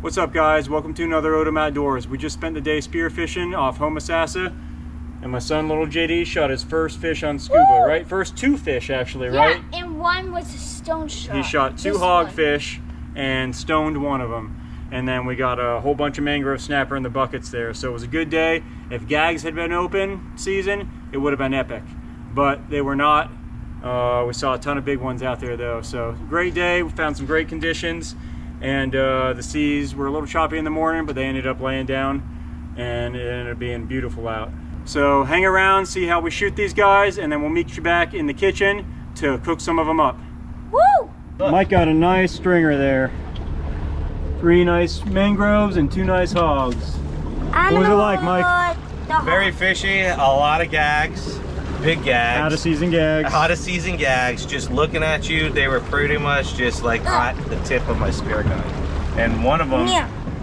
What's up, guys? Welcome to another Odom Outdoors. We just spent the day spearfishing off Homosassa, and my son, little JD, shot his first fish on SCUBA, right? First two fish, actually, right? Yeah, and one was a stone shot. He shot two hogfish and stoned one of them. And then we got a whole bunch of mangrove snapper in the buckets there. So it was a good day. If gags had been open season, it would have been epic. But they were not. We saw a ton of big ones out there, though. So great day. We found some great conditions. And the seas were a little choppy in the morning, but they ended up laying down, and it ended up being beautiful out. So hang around, see how we shoot these guys, and then we'll meet you back in the kitchen to cook some of them up. Woo! Mike got a nice stringer there. 3 nice mangroves and 2 nice hogs. What was it like, Mike? Very fishy, a lot of gags. Big gags. Out of season gags. Out of season gags. Just looking at you, they were pretty much just like at the tip of my spear gun. And one of them,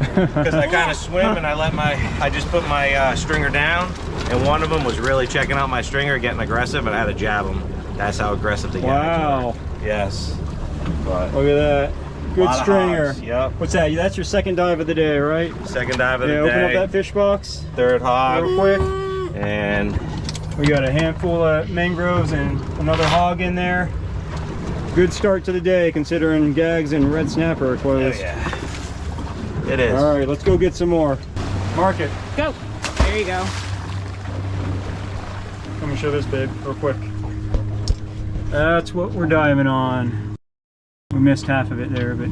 because I kind of swim and I just put my stringer down, and one of them was really checking out my stringer, getting aggressive, and I had to jab him. That's how aggressive the gags were. Yes. But look at that. Good stringer. Yep. What's that? That's your second dive of the day, right? Second dive of the day. Open up that fish box. Third hog. Real quick. And we got a handful of mangroves and another hog in there. Good start to the day considering gags and red snapper are closed. Oh, yeah. It is. All right, let's go get some more. Mark it. Go. There you go. Let me show this, babe, real quick. That's what we're diving on. We missed half of it there, but...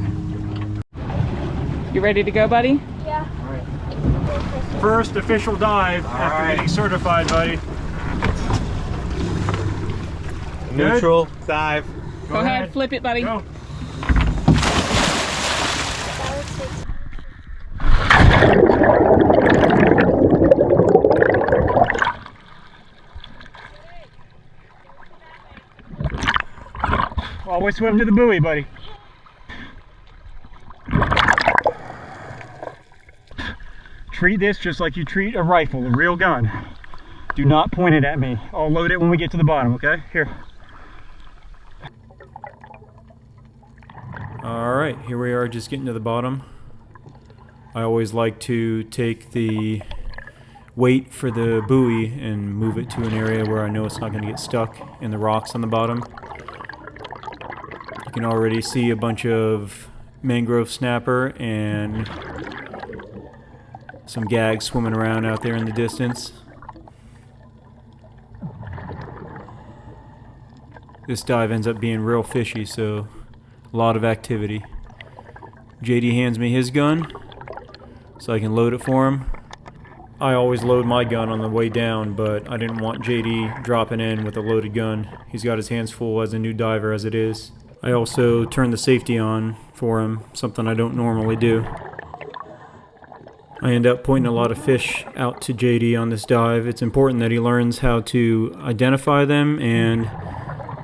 You ready to go, buddy? Yeah. All right. First official dive after getting certified, buddy. Neutral dive. Go ahead, flip it, buddy. Go. Always swim to the buoy, buddy. Treat this just like you treat a rifle, a real gun. Do not point it at me. I'll load it when we get to the bottom, okay? Here. Alright, here we are just getting to the bottom. I always like to take the weight for the buoy and move it to an area where I know it's not going to get stuck in the rocks on the bottom. You can already see a bunch of mangrove snapper and some gags swimming around out there in the distance. This dive ends up being real fishy, so a lot of activity. JD hands me his gun so I can load it for him. I always load my gun on the way down, but I didn't want JD dropping in with a loaded gun. He's got his hands full as a new diver as it is. I also turned the safety on for him, something I don't normally do. I end up pointing a lot of fish out to JD on this dive. It's important that he learns how to identify them and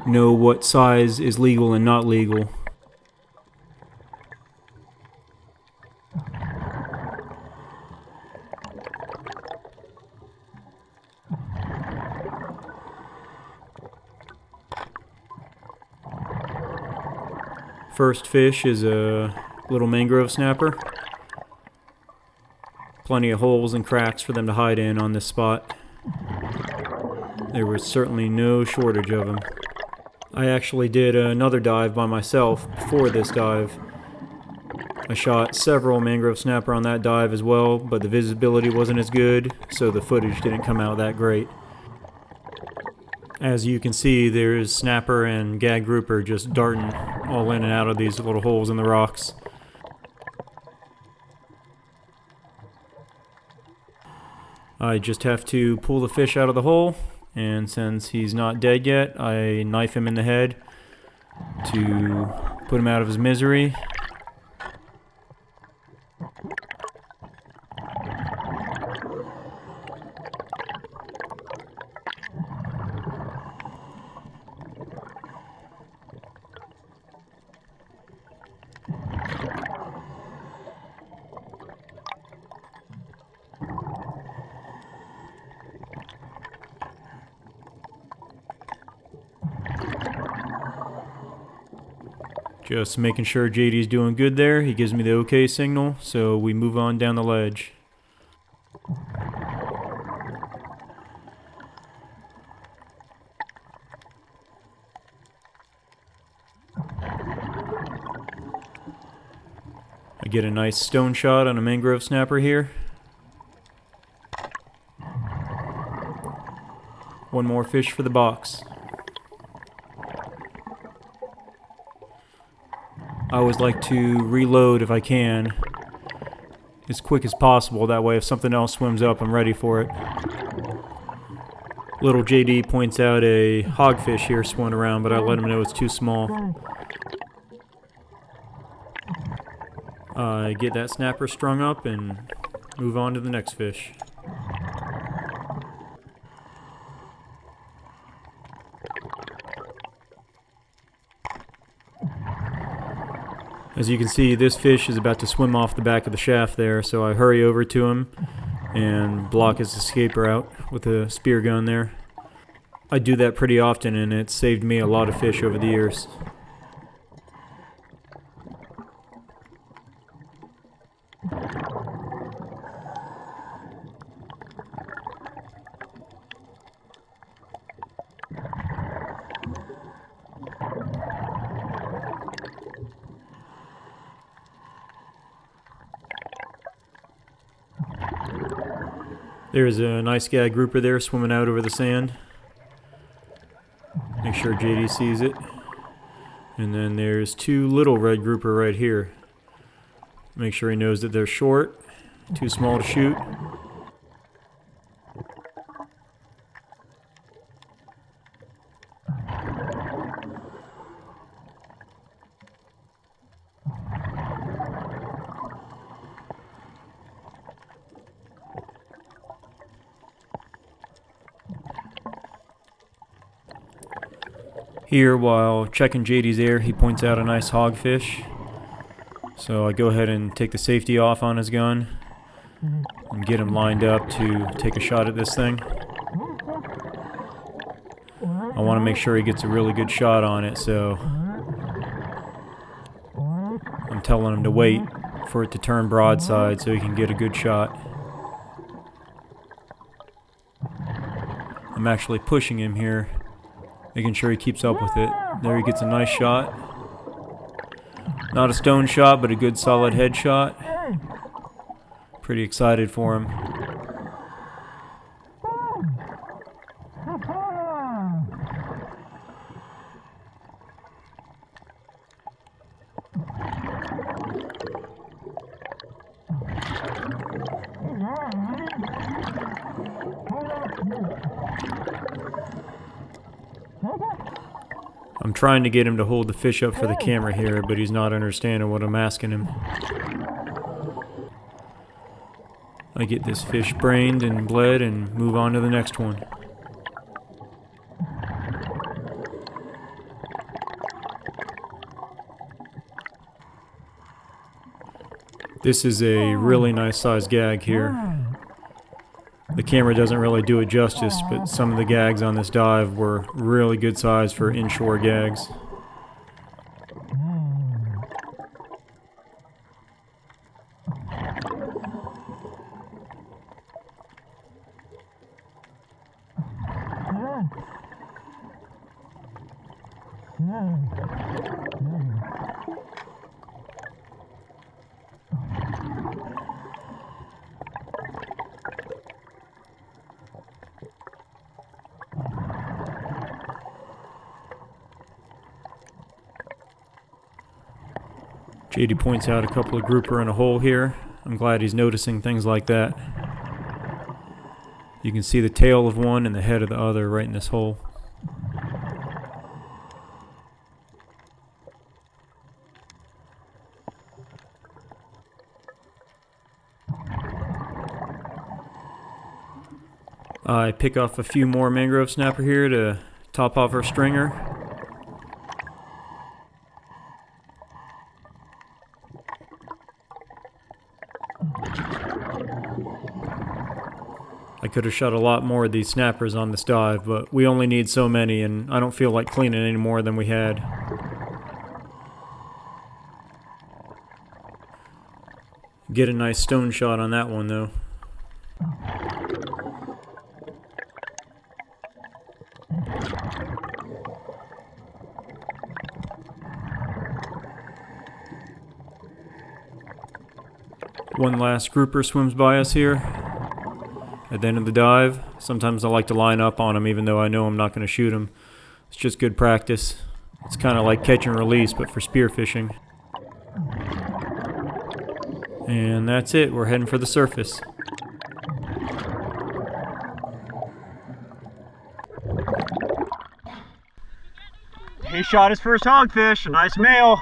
know what size is legal and not legal. First fish is a little mangrove snapper. Plenty of holes and cracks for them to hide in on this spot. There was certainly no shortage of them. I actually did another dive by myself before this dive. I shot several mangrove snapper on that dive as well, but the visibility wasn't as good, so the footage didn't come out that great. As you can see, there's snapper and gag grouper just darting all in and out of these little holes in the rocks. I just have to pull the fish out of the hole, and since he's not dead yet, I knife him in the head to put him out of his misery. Just making sure JD's doing good there. He gives me the okay signal, so we move on down the ledge. I get a nice stone shot on a mangrove snapper here. One more fish for the box. I always like to reload if I can, as quick as possible. That way if something else swims up, I'm ready for it. Little JD points out a hogfish here swimming around, but I let him know it's too small. I get that snapper strung up and move on to the next fish. As you can see, this fish is about to swim off the back of the shaft there, so I hurry over to him and block his escape route with a spear gun there. I do that pretty often, and it's saved me a lot of fish over the years. There's a nice gag grouper there swimming out over the sand. Make sure JD sees it. And then there's two little red grouper right here. Make sure he knows that they're short, too small to shoot. Here, while checking JD's air, he points out a nice hogfish. So I go ahead and take the safety off on his gun and get him lined up to take a shot at this thing. I want to make sure he gets a really good shot on it, so I'm telling him to wait for it to turn broadside so he can get a good shot. I'm actually pushing him here, making sure he keeps up with it. There he gets a nice shot. Not a stone shot, but a good solid head shot. Pretty excited for him. I'm trying to get him to hold the fish up for the camera here, but he's not understanding what I'm asking him. I get this fish brained and bled and move on to the next one. This is a really nice sized gag here. The camera doesn't really do it justice, but some of the gags on this dive were really good size for inshore gags. JD points out a couple of grouper in a hole here. I'm glad he's noticing things like that. You can see the tail of one and the head of the other right in this hole. I pick off a few more mangrove snapper here to top off our stringer. I could have shot a lot more of these snappers on this dive, but we only need so many, and I don't feel like cleaning any more than we had. Get a nice stone shot on that one though. One last grouper swims by us here at the end of the dive. Sometimes I like to line up on him even though I know I'm not going to shoot him. It's just good practice. It's kind of like catch and release but for spearfishing. And that's it. We're heading for the surface. He shot his first hogfish. A nice male.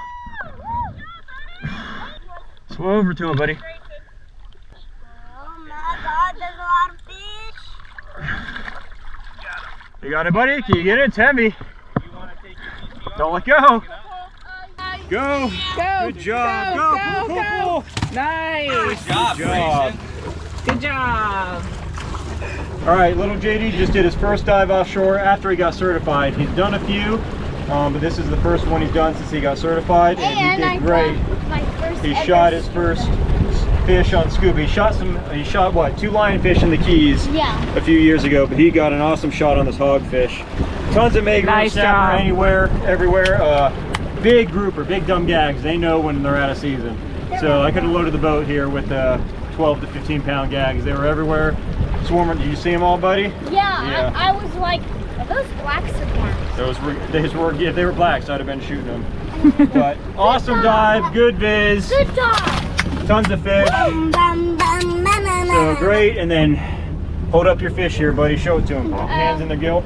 Swim over to him, buddy. Oh my God, there's a lot of fish. You got it, buddy? Can you get it? It's heavy. Don't let go. Go. Go. Good job. Go. Go. Go. Pull, pull, pull. Nice. Good job, Grayson. Good job. All right, little JD just did his first dive offshore after he got certified. He's done a few, but this is the first one he's done since he got certified, and he did great. He shot his first fish on scuba. He shot what, 2 lionfish in the Keys a few years ago, but he got an awesome shot on this hogfish. Tons of mangrove Nice snapper job. anywhere, everywhere. Big grouper, big dumb gags. They know when they're out of season. So I could have loaded the boat here with 12 to 15 pound gags. They were everywhere. Swarming. Did you see them all, buddy? Yeah. I was like, are those blacks or browns? If they were blacks, I'd have been shooting them. But awesome dive, good viz, Good job. tons of fish. So great, and then hold up your fish here, buddy. Show it to him. Hands in the gill.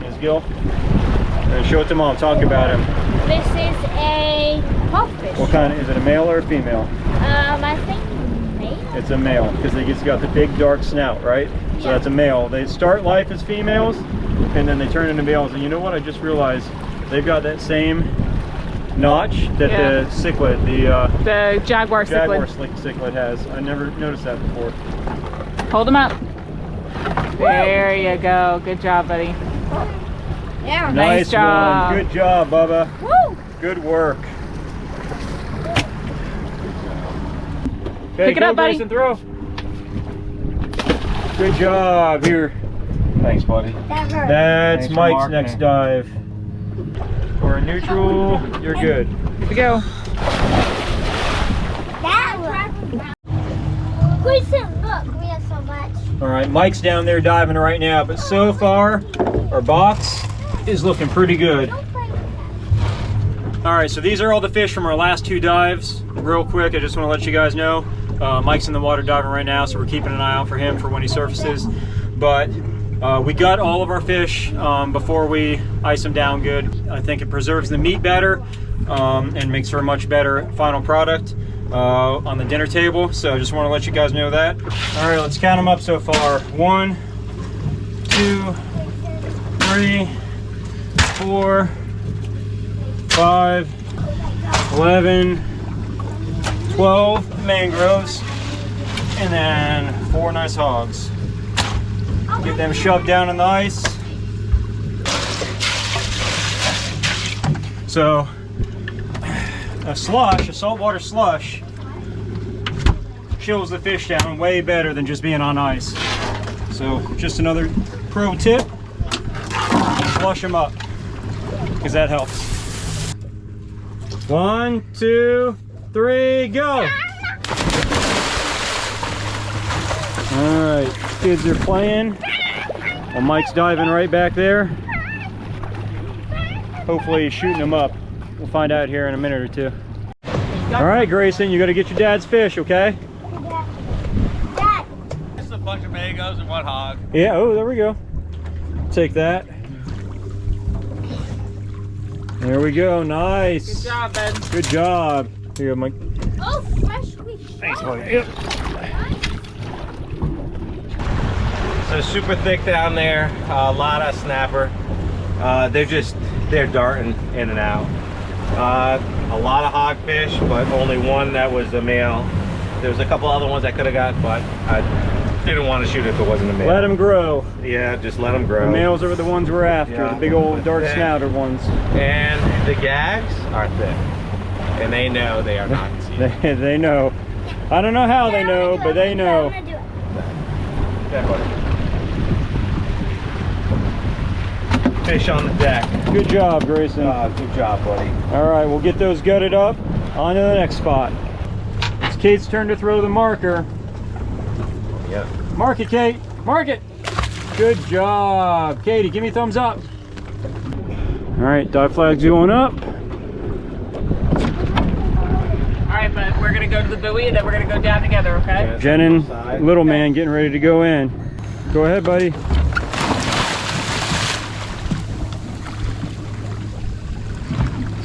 His gill. And show it to Mom. Talk about him. This is a hogfish. What kind of, is it a male or a female? I think male. It's a male, because he's got the big dark snout, right? So that's a male. They start life as females, and then they turn into males. And you know what? I just realized they've got that same notch that the cichlid, The jaguar jaguar cichlid. cichlid has. I never noticed that before. Hold him up. There you go. Good job, buddy. Yeah. Nice job. One. Good job, Bubba. Woo. Good work. Okay, Pick it go, up, buddy. Grayson, throw. Good job. Here. Thanks, buddy. That hurt. That's Thanks for Mike's marking next it. dive. For a neutral, you're good. Good to go. That hurt. Grayson, look, we have so much. All right, Mike's down there diving right now, but so far, our box is looking pretty good. Don't play with that. All right, so these are all the fish from our last 2 dives. Real quick, I just want to let you guys know, Mike's in the water diving right now, so we're keeping an eye out for him for when he surfaces. But we got all of our fish before we ice them down good. I think it preserves the meat better and makes for a much better final product on the dinner table. So I just want to let you guys know that. All right, let's count them up so far. 1, 2, 3, 4, 5, 11, 12 mangroves, and then 4 nice hogs. Get them shoved down in the ice. So a slush, a saltwater slush, chills the fish down way better than just being on ice. So just another pro tip, flush them up, because that helps. 1, 2, 3, go! Alright, kids are playing while Mike's diving right back there. Hopefully he's shooting them up. We'll find out here in a minute or 2. Alright, Grayson, you gotta get your dad's fish, okay? Dad. Just a bunch of mangoes and 1 hog. Yeah, oh, there we go. Take that. There we go, nice. Good job, bud. Good job. Here you go, Mike. Oh, freshly shot. Thanks, buddy. Yep. So super thick down there, a lot of snapper. They're darting in and out. A lot of hogfish, but only 1 that was a male. There's a couple other ones I could have got, but I didn't want to shoot if it wasn't a male. Let them grow. Yeah, just let them grow. The males are the ones we're after, Yeah. the big old dark Thick. snouted ones. And the gags are thick. And they know they are not in season. They know. I don't know how they know, but they know. I'm gonna do it. Okay, buddy. Fish on the deck. Good job, Grayson. Good job, buddy. All right, we'll get those gutted up. On to the next spot. It's Kate's turn to throw the marker. Yeah. Mark it, Kate. Mark it. Good job. Katie, give me a thumbs up. All right, dive flag's going up. All right, but we're gonna go to the buoy and then we're gonna go down together, okay? Jen and little man getting ready to go in. Go ahead, buddy.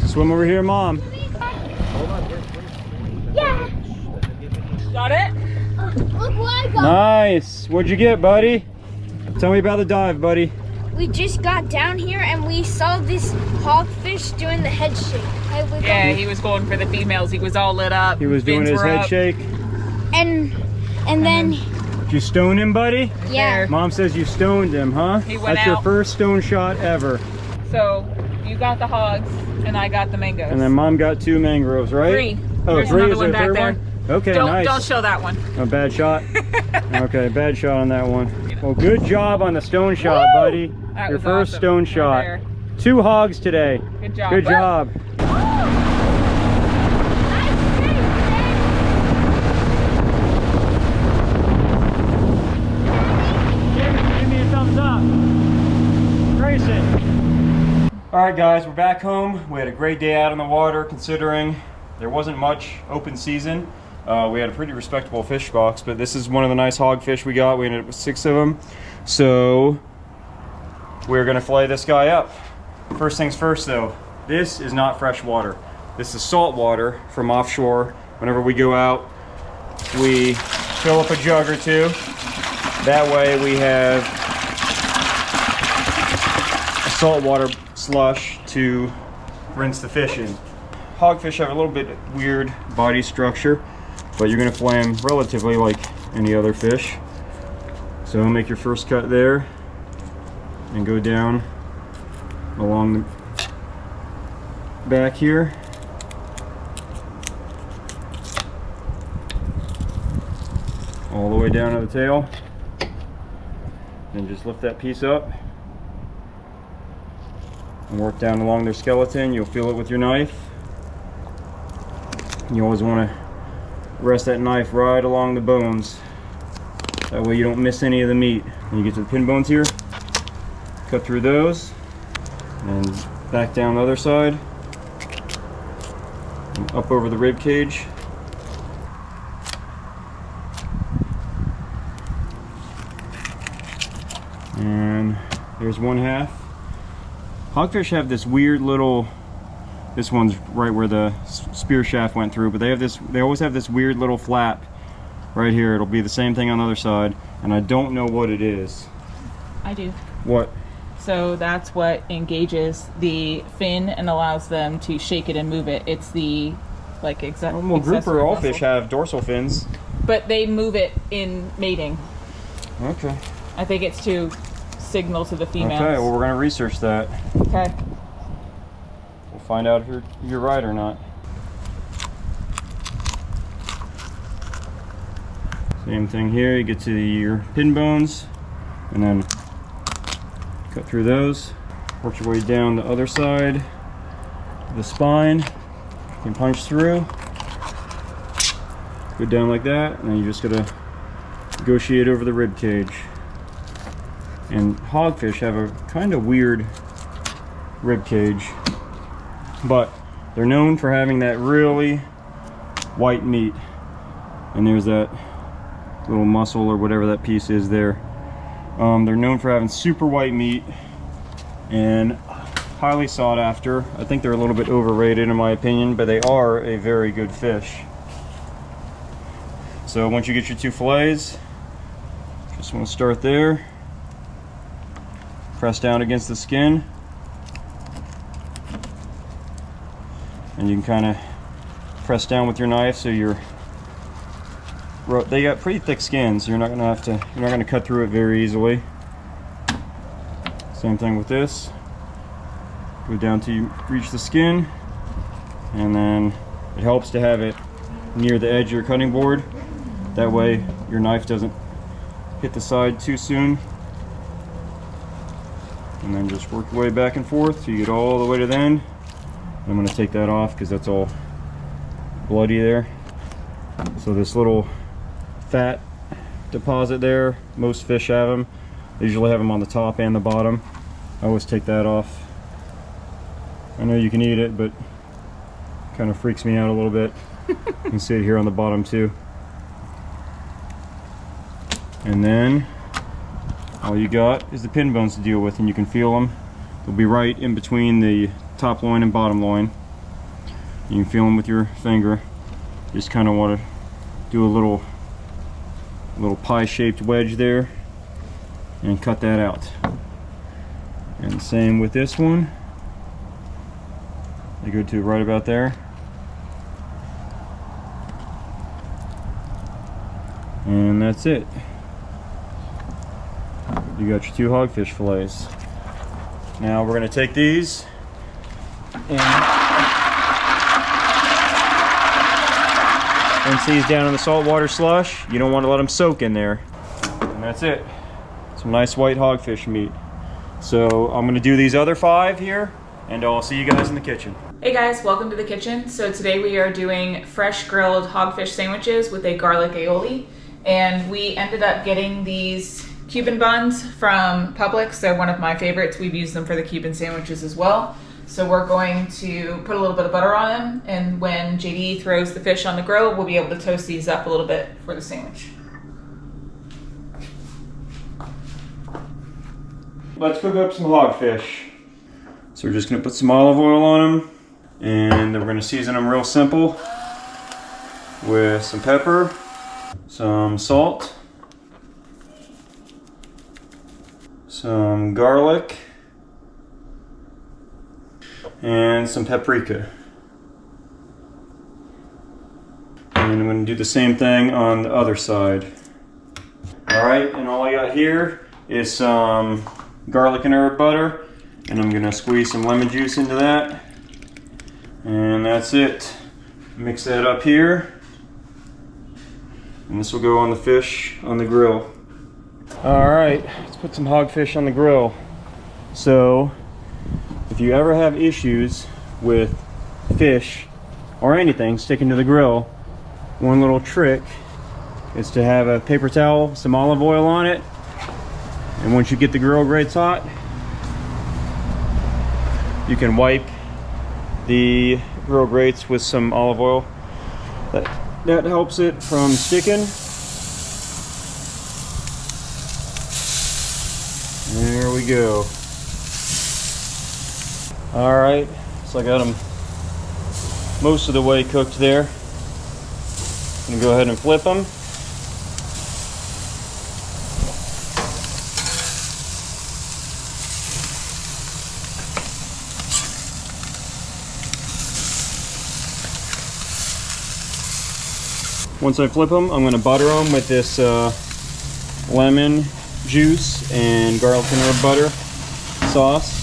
Swim over here, Mom. Yeah. Got it? Look what I got. Nice. What'd you get, buddy? Tell me about the dive, buddy. We just got down here and we saw this hogfish doing the head shake. Yeah, he was going for the females. He was all lit up. He was doing fins his were head up. shake. And then Did you stone him, buddy? yeah. Mom says you stoned him, huh? He went That's your out. first stone shot ever. So you got the hogs and I got the mangoes. And then Mom got 2 mangroves, right? 3. Oh, There's 3 another is one there a back third there. one? Okay, Don't, nice. don't show that one. A bad shot. Okay, bad shot on that one. Well, good job on the stone shot, Woo! buddy. That Your was first awesome. stone Right shot. there. 2 hogs today. Good job. Good Woo! job. Give me a thumbs up. Grayson. All right, guys, we're back home. We had a great day out on the water, considering there wasn't much open season. We had a pretty respectable fish box, but this is one of the nice hogfish we got. We ended up with 6 of them. So we're gonna fillet this guy up. First things first though, this is not fresh water. This is salt water from offshore. Whenever we go out, we fill up a jug or 2. That way we have a saltwater slush to rinse the fish in. Hogfish have a little bit weird body structure, but you're gonna fillet them relatively like any other fish. So make your first cut there and go down along the back here. All the way down to the tail. And just lift that piece up and work down along their skeleton. You'll feel it with your knife. You always want to rest that knife right along the bones. That way you don't miss any of the meat. When you get to the pin bones here, cut through those and back down the other side and up over the rib cage. And there's one half. Hogfish have this weird little, this one's right where the spear shaft went through, but they always have this weird little flap right here. It'll be the same thing on the other side, and I don't know what it is. I do. What? So that's what engages the fin and allows them to shake it and move it. It's the Well, grouper all fish have dorsal fins. but they move it in mating. Okay. I think it's to signal to the females. Okay, well we're gonna research that. Okay. We'll find out if you're right or not. Same thing here, you get to your pin bones and then cut through those. Work your way down the other side of the spine. You can punch through. Go down like that, and then you just gotta negotiate over the rib cage. And hogfish have a kind of weird rib cage, but they're known for having that really white meat. And there's that little muscle or whatever that piece is there. They're known for having super white meat and highly sought after. I think they're a little bit overrated in my opinion, but they are a very good fish. So once you get your 2 fillets, just want to start there. Press down against the skin, and you can kind of press down with your knife so they got pretty thick skins, so you're not gonna cut through it very easily. Same thing with this. Go down till you reach the skin, and then it helps to have it near the edge of your cutting board That way your knife doesn't hit the side too soon. And then just work your way back and forth till you get all the way to the end. I'm going to take that off because that's all bloody there. So this little fat deposit there, most fish have them. They usually have them on the top and the bottom. I always take that off. I know you can eat it, but it kind of freaks me out a little bit. You can see it here on the bottom too. And then all you got is the pin bones to deal with, and you can feel them. They'll be right in between the top loin and bottom loin. You can feel them with your finger. Just kind of want to do a little pie-shaped wedge there and cut that out. And same with this one. I go to right about there. And that's it. You got your 2 hogfish fillets. Now we're going to take these and rinse these down in the saltwater slush. You don't want to let them soak in there. And that's it. Some nice white hogfish meat. So I'm going to do these other 5 here, and I'll see you guys in the kitchen. Hey guys, welcome to the kitchen. So today we are doing fresh grilled hogfish sandwiches with a garlic aioli. And we ended up getting these Cuban buns from Publix. They're one of my favorites. We've used them for the Cuban sandwiches as well. So we're going to put a little bit of butter on them, and when JD throws the fish on the grill, we'll be able to toast these up a little bit for the sandwich. Let's cook up some hogfish. So we're just going to put some olive oil on them, and then we're going to season them real simple with some pepper, some salt, some garlic, and some paprika. And I'm going to do the same thing on the other side. Alright, and all I got here is some garlic and herb butter, and I'm going to squeeze some lemon juice into that. And that's it. Mix that up here. And this will go on the fish on the grill. Alright, let's put some hogfish on the grill. So, if you ever have issues with fish or anything sticking to the grill, one little trick is to have a paper towel, some olive oil on it, and once you get the grill grates hot, you can wipe the grill grates with some olive oil. That helps it from sticking. There we go. Alright, so I got them most of the way cooked there. I'm gonna go ahead and flip them. Once I flip them, I'm going to butter them with this lemon juice and garlic and herb butter sauce.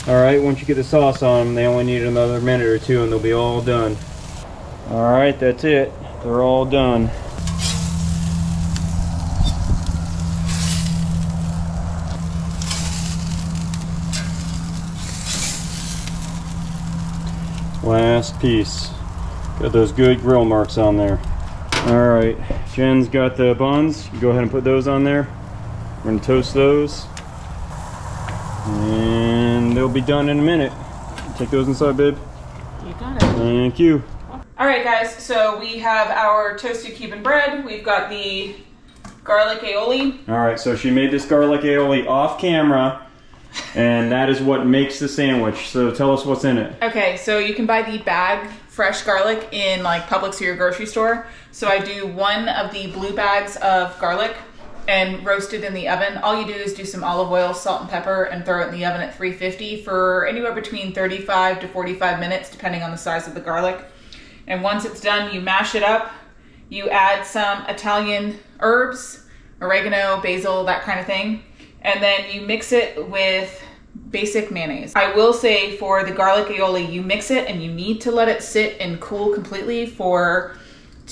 Alright, once you get the sauce on them, they only need another minute or 2 and they'll be all done. Alright, that's it. They're all done. Last piece. Got those good grill marks on there. Alright, Jen's got the buns. You go ahead and put those on there. We're going to toast those. And they'll be done in a minute. Take those inside, babe. You got it. Thank you. Alright guys, so we have our toasted Cuban bread. We've got the garlic aioli. Alright, so she made this garlic aioli off camera, and that is what makes the sandwich. So tell us what's in it. Okay, so you can buy the bag fresh garlic in like Publix or your grocery store. So I do 1 of the blue bags of garlic and roast it in the oven. All you do is do some olive oil, salt and pepper, and throw it in the oven at 350 for anywhere between 35 to 45 minutes, depending on the size of the garlic. And once it's done, you mash it up. You add some Italian herbs, oregano, basil, that kind of thing. And then you mix it with basic mayonnaise. I will say for the garlic aioli, you mix it and you need to let it sit and cool completely for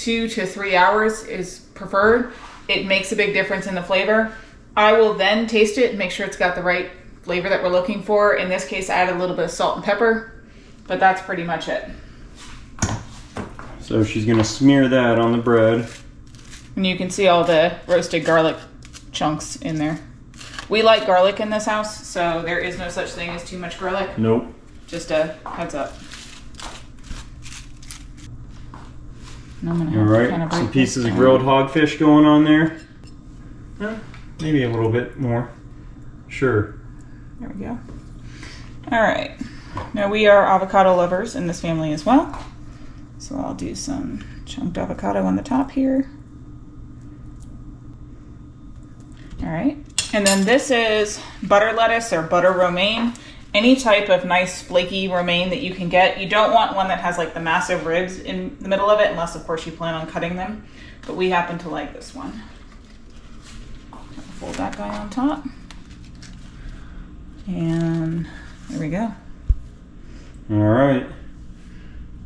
2 to 3 hours is preferred. It makes a big difference in the flavor. I will then taste it and make sure it's got the right flavor that we're looking for. In this case, I added a little bit of salt and pepper, but that's pretty much it. So she's gonna smear that on the bread. And you can see all the roasted garlic chunks in there. We like garlic in this house, so there is no such thing as too much garlic. Nope. Just a heads up. And I'm gonna All have to right, kind of some break pieces this of down. grilled hogfish going on there. Maybe a little bit more. Sure. There we go. All right. Now we are avocado lovers in this family as well. So I'll do some chunked avocado on the top here. All right. And then this is butter lettuce or butter romaine. Any type of nice flaky romaine that you can get. You don't want one that has like the massive ribs in the middle of it, unless of course you plan on cutting them. But we happen to like this one. Fold that guy on top. And there we go. All right.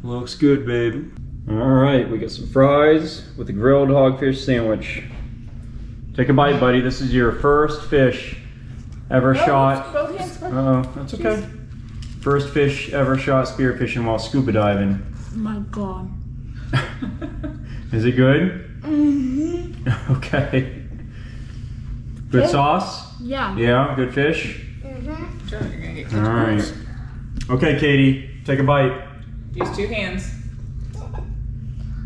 Looks good, babe. All right, we got some fries with a grilled hogfish sandwich. Take a bite, buddy. This is your first fish ever shot. Both hands, both. Uh-oh, that's okay. First fish ever shot spearfishing while scuba diving. Oh my God. Is it good? Mm-hmm. Okay. Good sauce? Yeah. Yeah, good fish? Mm-hmm. Sure, you're gonna get All right. Okay, Katie, take a bite. Use 2 hands.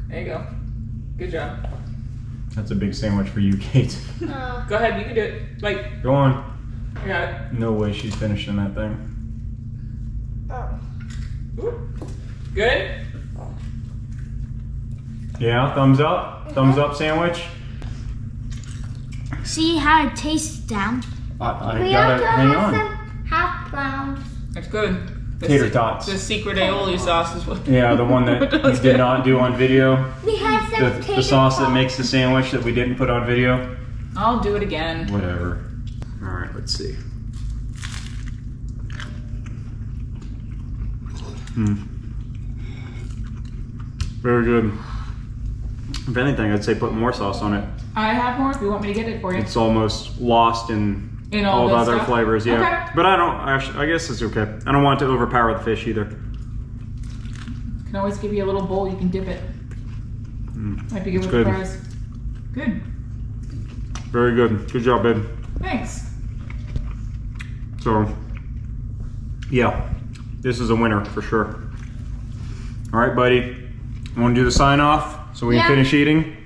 There you go. Good job. That's a big sandwich for you, Kate. Go ahead, you can do it. Like, Go on. you got it. No way she's finishing that thing. Ooh. Good? Yeah, thumbs up? Thumbs up sandwich? See how it tastes down. I gotta hang on. Half pounds. It's good. The Tater tots. The secret aioli sauce is what. Yeah, the one that you did not do on video. We had some The sauce that makes the sandwich that we didn't put on video. I'll do it again. Whatever. All right, let's see. Very good. If anything, I'd say put more sauce on it. I have more if you want me to get it for you. It's almost lost in all the this other stuff? flavors, yeah. Okay. But I don't, actually, I guess it's okay. I don't want it to overpower the fish either. Can always give you a little bowl you can dip it. Might be good with good. fries. Good. Very good. Good job, babe. Thanks. So, yeah, this is a winner for sure. All right, buddy. You want to do the sign off so we can Yeah. finish eating?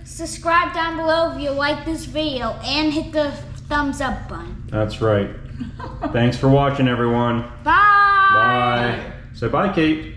Subscribe down below if you like this video and hit the thumbs up button. That's right. Thanks for watching, everyone. Bye. Bye. Say bye, Kate.